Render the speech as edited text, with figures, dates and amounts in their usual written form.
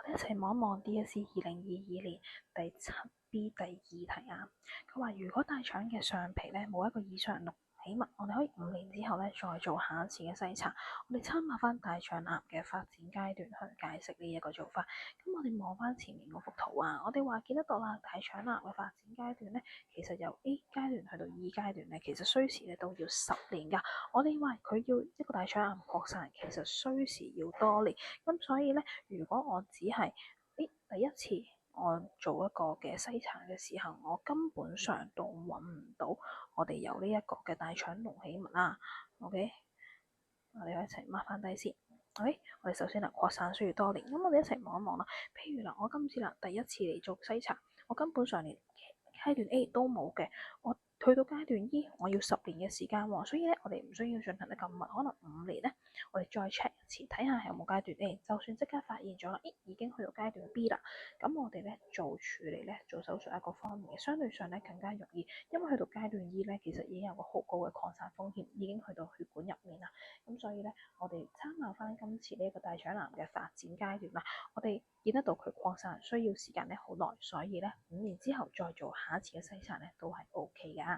哋一齊望一望 DSE 2022年第7B 第2題啊。佢話如果大腸嘅上皮咧冇一個以上隆起物，我哋可以5年之後咧再做下一次嘅篩查。我哋參考翻大腸癌嘅發展階段去解釋呢一個做法。咁我哋望翻前面嗰幅圖啊，我哋話見得到啦，大腸癌嘅發展階段咧，其實由 A 階段去到 E 階段咧，其實需時咧都要10年㗎。我哋話佢要一個大腸癌擴散，其實需時要多年。咁所以咧，如果我只係第一次我做一個嘅篩查嘅時候，我根本上都揾唔到我哋有呢一個嘅大腸隆起物啦。OK， 我哋一齊 mark 翻低先。OK， 我哋首先擴散需要多年，咁我哋一齊望一望啦。譬如啦，我今次啦第一次嚟做篩查，我根本上連階段 A 都冇嘅，我去到階段 E， 我要10年嘅時間喎，所以咧我哋唔需要進行得咁密，可能5年咧，我哋再 check 一次，睇下有冇階段 A。就算即刻發現咗啦，已經去到階段 B 啦，咁我哋咧做處理咧做手術一個方面嘅，相對上咧更加容易，因為去到階段 E 咧，其實已經有個好高嘅擴散風險，已經去到血管入面啦。咁所以咧，我哋參考翻今次呢一個大腸癌嘅發展階段啦，我哋見得到佢擴散需要時間咧好耐，所以咧5年之後再做下一次嘅篩查咧都係 OK 噶。